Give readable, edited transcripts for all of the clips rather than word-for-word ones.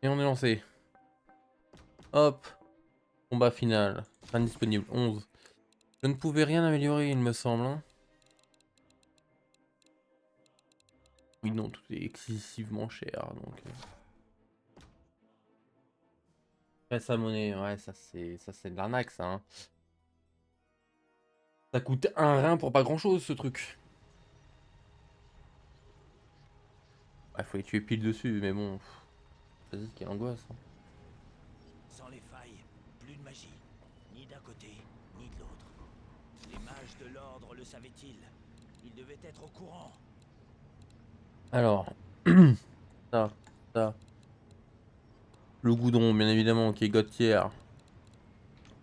Et on est lancé. Hop. Combat final. Fin disponible. 11. Je ne pouvais rien améliorer, il me semble. Hein. Oui, non, tout est excessivement cher. Donc. Sa monnaie, ouais, ça c'est de l'arnaque, ça. Hein. Ça coûte un rein pour pas grand chose, ce truc. Ouais, faut les tuer pile dessus, mais bon. Vas-y, quelle angoisse. Hein. Sans les failles, plus de magie. Ni d'un côté, ni de l'autre. Les mages de l'ordre le savaient-ils? Ils devaient être au courant. Alors. ça, ça. Le goudron, bien évidemment, qui est God tier.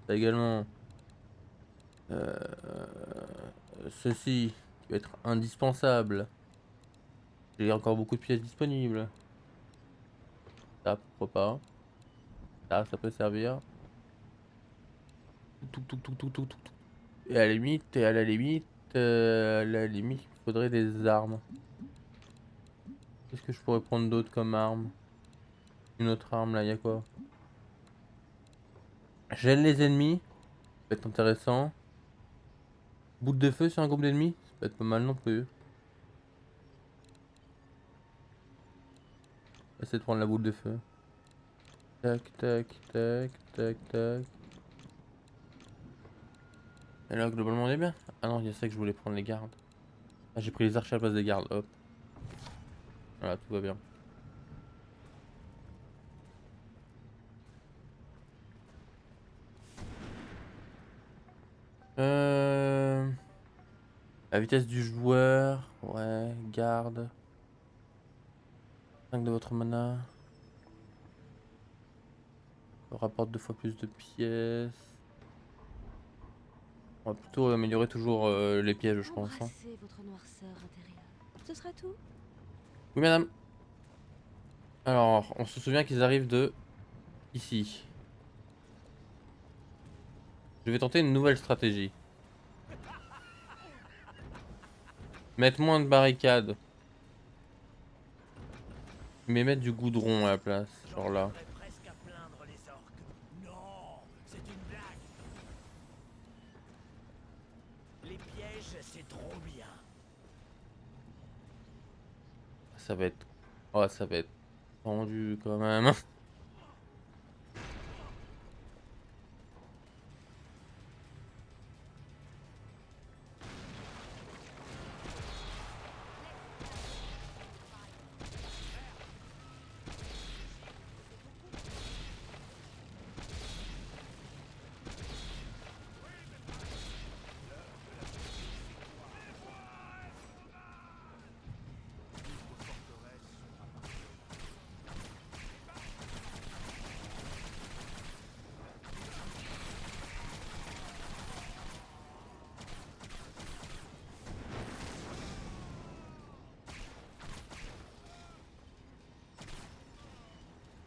Ça également. Ceci, qui va être indispensable. J'ai encore beaucoup de pièces disponibles. Ça, pourquoi pas. Ça peut servir. Et à la limite, il faudrait des armes. Qu'est-ce que je pourrais prendre d'autre comme arme? Une autre arme là, y a quoi? Gèle les ennemis, ça peut être intéressant. Boule de feu sur un groupe d'ennemis, ça peut être pas mal non plus. Essayer de prendre la boule de feu. Tac, tac, tac, tac, tac. Et là, globalement, on est bien. Ah non, il y a ça que je voulais prendre les gardes. Ah, j'ai pris les archers à la place des gardes, hop. Voilà, tout va bien. Euh... La vitesse du joueur, ouais, garde. 5 de votre mana. Rapporte 2 fois plus de pièces. On va plutôt améliorer toujours les pièges, je pense. Hein. Embrassez votre noirceur intérieure. Ce sera tout. Oui, madame. Alors, on se souvient qu'ils arrivent de ici. Je vais tenter une nouvelle stratégie. Mettre moins de barricades. Mais mettre du goudron à la place. Genre là. J'en presque à plaindre les orques. Non, c'est une blague. Les pièges, c'est trop bien. Ça va être... Oh, ça va être tendu quand même.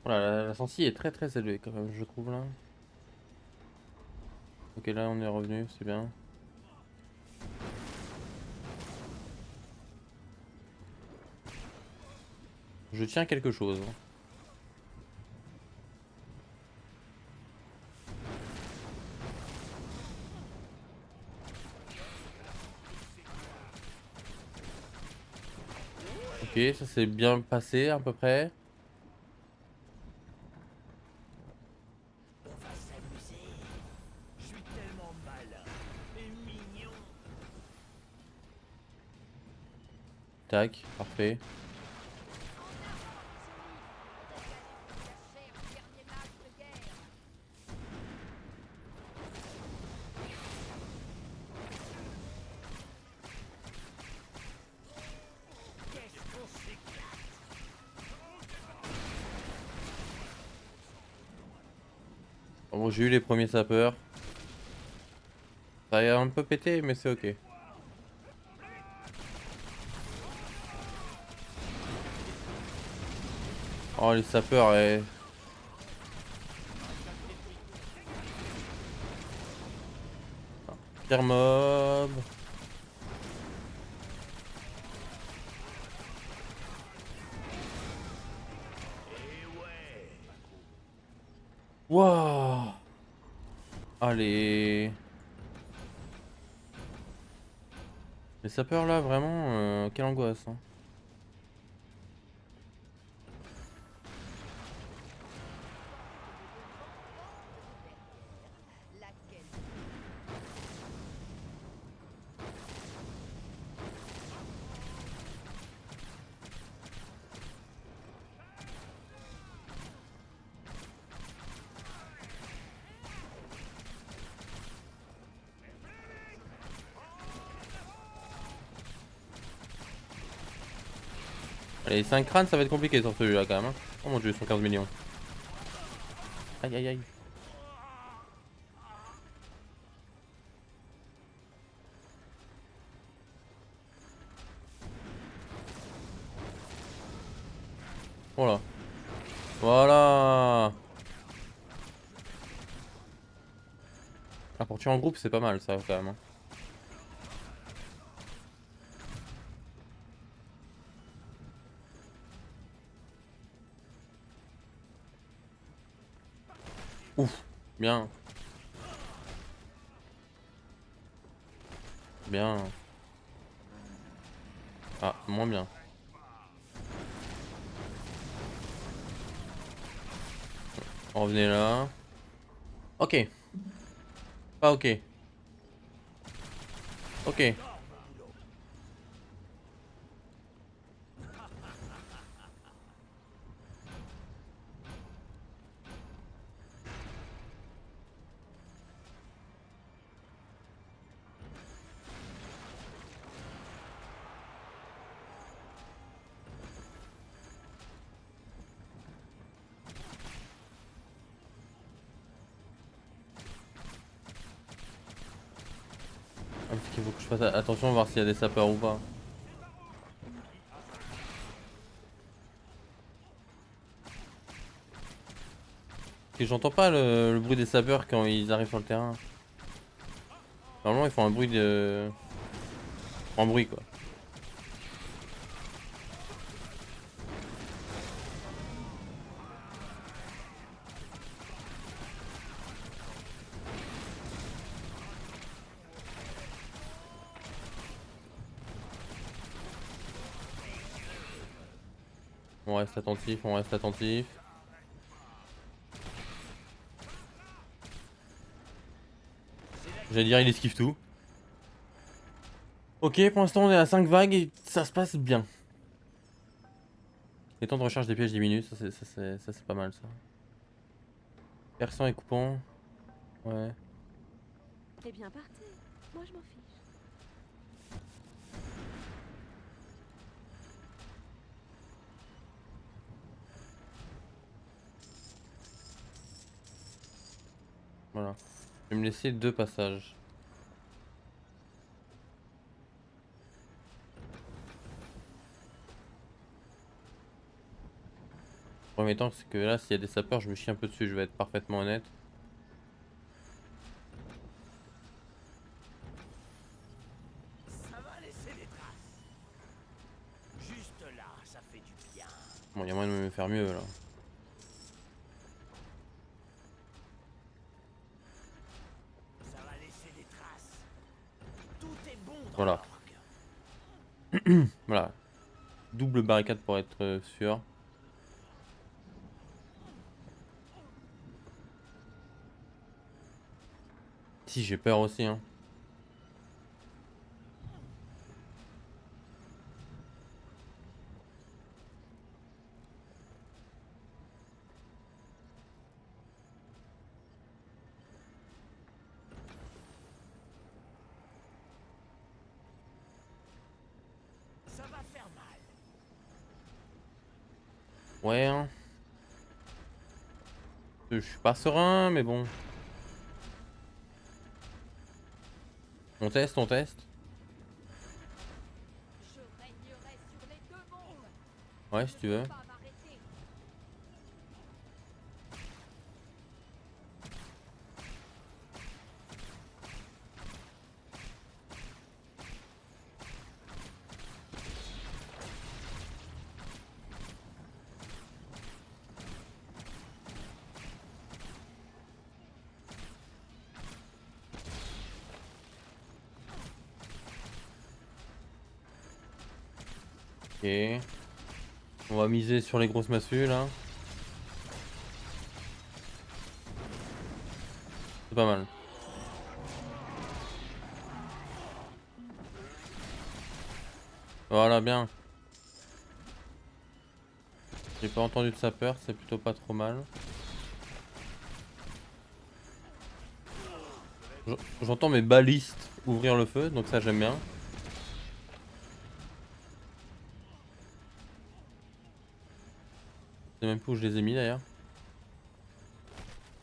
Voilà, la sensi est très très élevée quand même, je trouve là. Ok, là on est revenu, c'est bien. Je tiens quelque chose. Hein. Ok, ça s'est bien passé à peu près. On va s'amuser. Je suis tellement malin et mignon. Tac, parfait. Qu'est-ce qu'on s'éclate. Bon, j'ai eu les premiers sapeurs. Ça a un peu pété, mais c'est ok. Oh, les sapeurs, eh. Pire mob. Et ouais, Waouh. Allez. Les sapeurs là, vraiment, quelle angoisse. Hein. Allez, 5 crânes, ça va être compliqué sur celui-là quand même. Hein. Oh mon dieu, 115 millions. Aïe aïe aïe. Voilà. Voilà. Ah, pour tuer en groupe, c'est pas mal ça quand même. Hein. Ouf. Bien. Bien. Ah, moins bien. On revenait là. Ok. Pas ok. Ok. Ah, parce qu'il faut que je fasse attention, voir s'il y a des sapeurs ou pas. Et j'entends pas le bruit des sapeurs quand ils arrivent sur le terrain. Normalement, ils font un bruit de. Un bruit quoi. On reste attentif, on reste attentif. J'allais dire, il esquive tout. Ok, pour l'instant, on est à 5 vagues et ça se passe bien. Les temps de recharge des pièges diminuent, ça c'est pas mal ça. Perçant et coupant. Ouais. Eh bien, partez. Moi, je m'en fiche. Voilà. Je vais me laisser 2 passages. Premier temps, c'est que là, s'il y a des sapeurs, je me chie un peu dessus, je vais être parfaitement honnête. Ça va laisser des traces. Juste là, ça fait du bien. Bon, il y a moyen de me faire mieux là. Ça va laisser des traces. Tout est bon dans Voilà. l'orgue. Voilà. Double barricade pour être sûr. Si, j'ai peur aussi, hein. Ça va faire mal. Ouais, hein. Je suis pas serein, mais bon. On teste, on teste. Je régnerai sur les deux mondes. Ouais, si tu veux. Pas m'arrêter. Ok. On va miser sur les grosses massues là. C'est pas mal. Voilà, bien. J'ai pas entendu de sapeur, c'est plutôt pas trop mal. J'entends mes balistes ouvrir le feu, donc ça j'aime bien. Je sais même plus où je les ai mis d'ailleurs.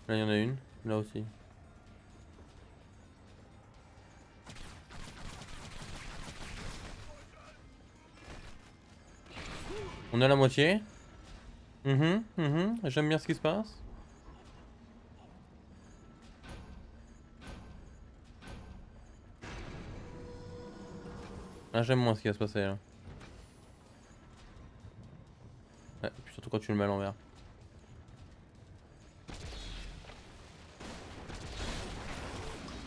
Là il y en a une, là aussi. On est à la moitié. J'aime bien ce qui se passe. Là j'aime moins ce qui va se passer là. Ouais, puis surtout quand tu le mets à l'envers.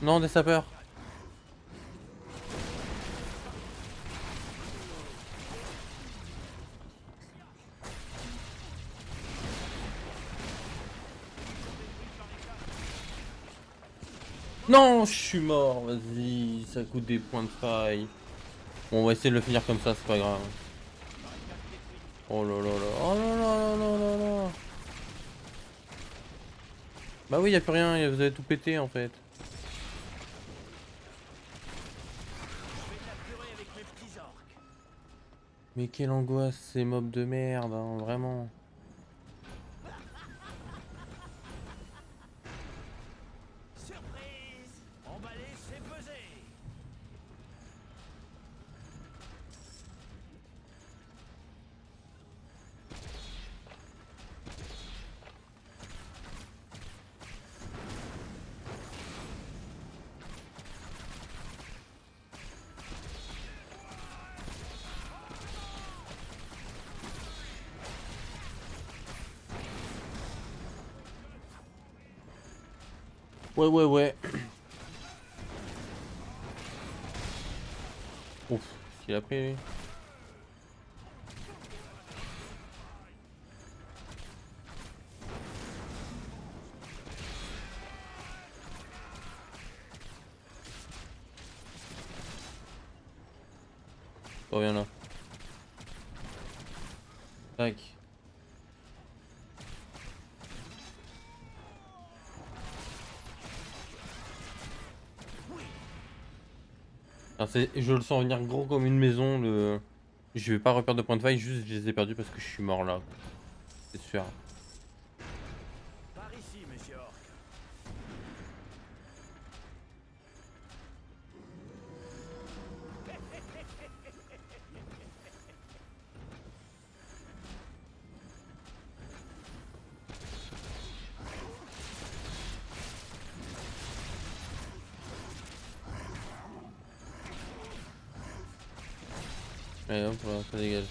Non, des sapeurs. Non, je suis mort, vas-y, ça coûte des points de faille. Bon, on va essayer de le finir comme ça, c'est pas grave. Oh là là là, oh là là là là là là. Bah oui, y a plus rien, vous avez tout pété en fait. Je fais de la purée avec mes petits orques. Mais quelle angoisse ces mobs de merde, hein, vraiment. Surprise! Emballé, c'est pesé! Ouais, ouais, ouais. Ouf, ce qu'il a pris lui. Oh, viens là. Tac. Alors, je le sens venir gros comme une maison. Je vais pas reperdre de points de faille, juste je les ai perdus parce que je suis mort là. C'est sûr. Par ici, monsieur Orc. Allez hop, là, ça dégage.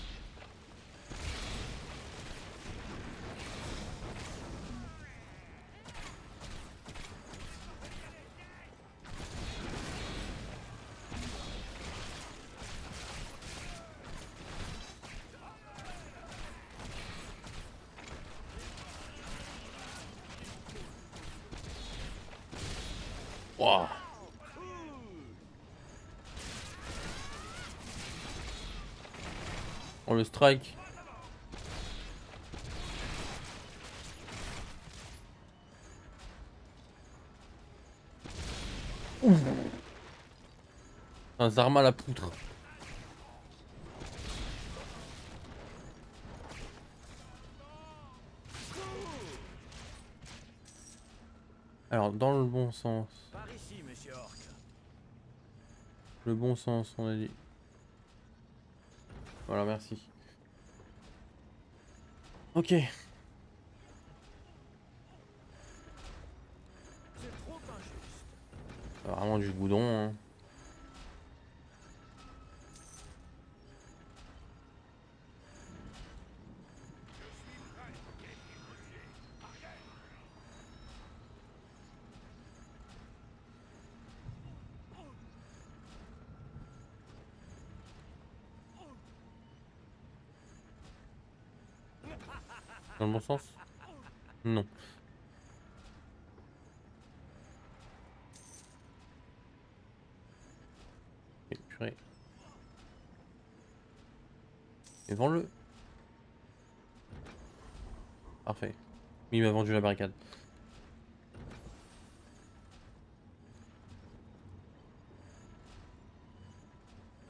Wouah. Oh le strike. Un Zarma à la poutre. Alors dans le bon sens. Par ici, monsieur Orc. Le bon sens, on a dit. Voilà, merci. Ok. C'est trop injuste. Vraiment du boudon, hein. Dans le bon sens? Non. Ok, purée. Et vends-le. Parfait. Il m'a vendu la barricade.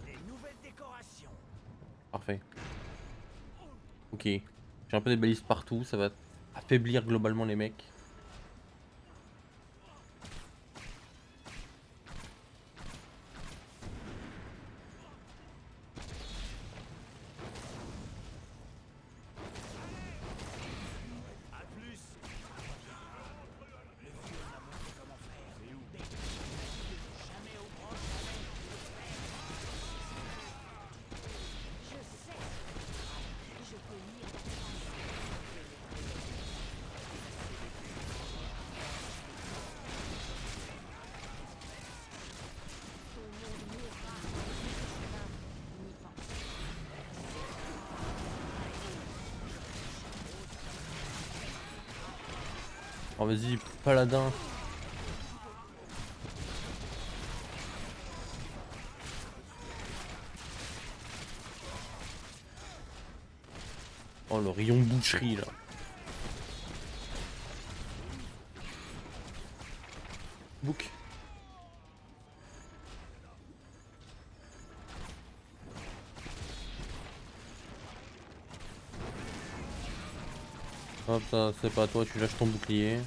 Des nouvelles décorations. Parfait. Ok. J'ai un peu des balises partout, ça va affaiblir globalement les mecs. À plus. Le vieux m'a montré comment faire. Et où? Jamais au grand jamais. Je sais. Je peux lire la trace. Ton monde mourra. N'y pense. Oh vas-y, paladin. Oh le rayon boucherie là. Book. Hop, ça c'est pas toi, tu lâches ton bouclier.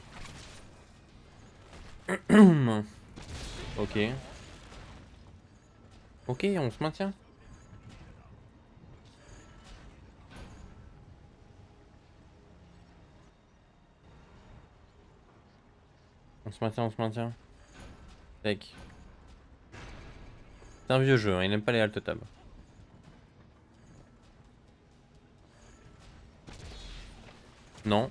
Ok. Ok, on se maintient. On se maintient, on se maintient. Tac. C'est un vieux jeu, hein, il n'aime pas les alt tab. Non.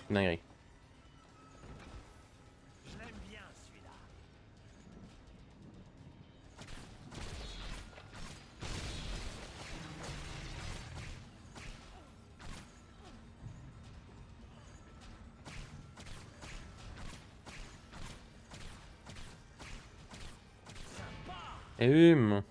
Dinguerie. Je l'aime bien celui-là. Et hum.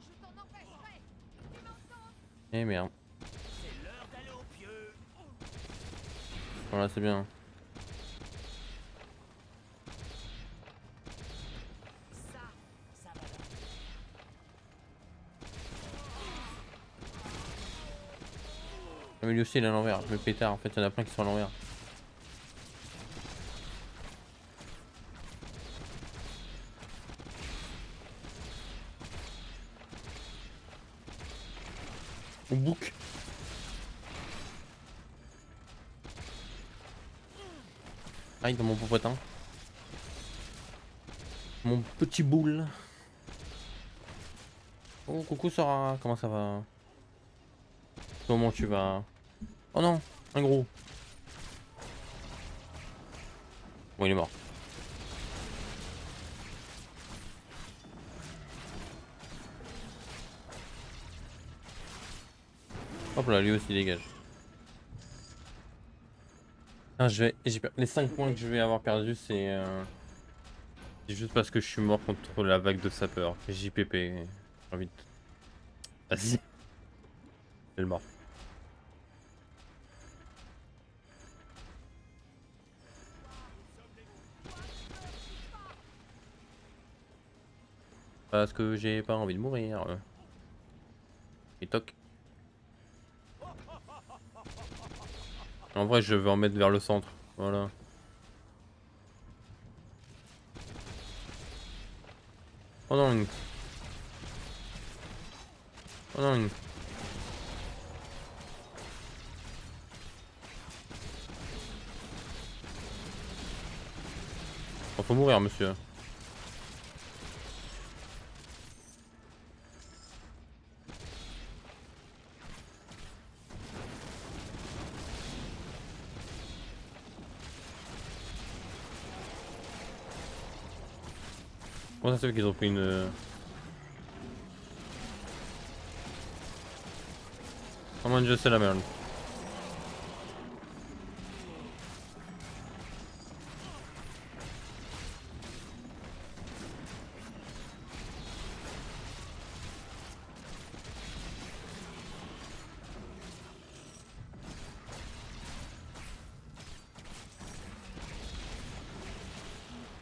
Je t'en empêcherai. Tu m'entends? Eh merde. C'est l'heure d'aller au pieu. Voilà, c'est bien. Ça va là. Ah, mais lui aussi il est à l'envers. Le pétard, en fait, il y en a plein qui sont à l'envers. On book. Aïe, dans mon popotin. Mon petit boule. Oh, coucou Sora, comment ça va? Comment tu vas? Oh non, un gros. Bon, il est mort. Hop là, lui aussi dégage. Ah, les 5 points que je vais avoir perdus, c'est juste parce que je suis mort contre la vague de sapeur. JPP. J'ai envie de... Vas-y. C'est le mort. Parce que j'ai pas envie de mourir. Et toc. En vrai, je vais en mettre vers le centre. Voilà. Oh non, Oh non. Oh, faut mourir, monsieur. Comment ça se fait qu'ils ont pris une... Oh mon dieu, c'est la merde.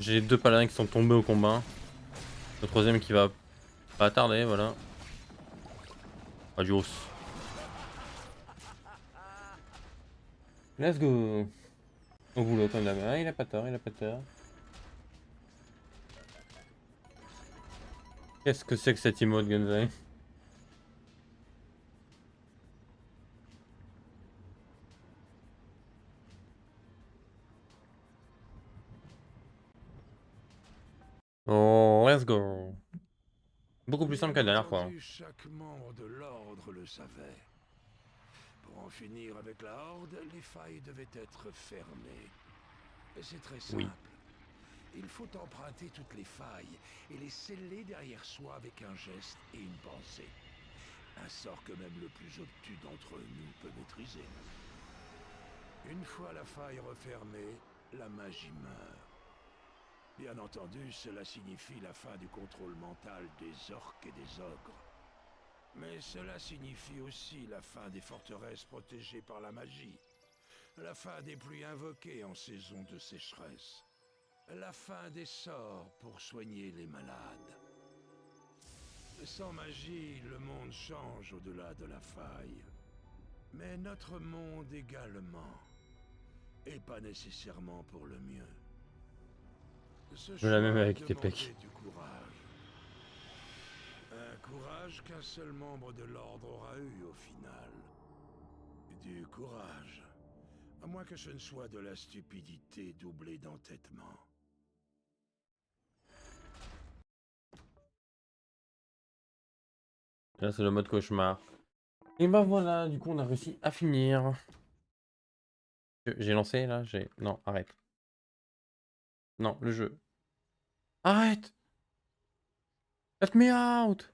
J'ai 2 paladins qui sont tombés au combat. Le troisième qui va pas tarder, voilà. Adios. Let's go. Au boulot comme d'hab. Ah, il a pas tort, il a pas tort. Qu'est-ce que c'est que cette emote, Gunzai? Oh, let's go. Beaucoup plus simple que la dernière fois. Entendu, chaque membre de l'ordre le savait. Pour en finir avec la Horde, les failles devaient être fermées. Et c'est très simple. Oui. Il faut emprunter toutes les failles et les sceller derrière soi avec un geste et une pensée. Un sort que même le plus obtus d'entre nous peut maîtriser. Une fois la faille refermée, la magie meurt. Bien entendu, cela signifie la fin du contrôle mental des orques et des ogres. Mais cela signifie aussi la fin des forteresses protégées par la magie. La fin des pluies invoquées en saison de sécheresse. La fin des sorts pour soigner les malades. Sans magie, le monde change au-delà de la faille. Mais notre monde également. Et pas nécessairement pour le mieux. Ce Je la même choix avec demandait Tepec. du courage. Un courage qu'un seul membre de l'ordre aura eu au final. Du courage. À moins que ce ne soit de la stupidité doublée d'entêtement. Là, c'est le mode cauchemar. Et bah voilà, du coup, on a réussi à finir. J'ai lancé là, j'ai... Non, arrête. Non, le jeu. Arrête! Let me out!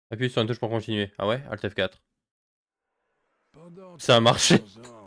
Appuie sur une touche pour continuer. Ah ouais? Alt F4. Pendant Ça a marché. 300 ans,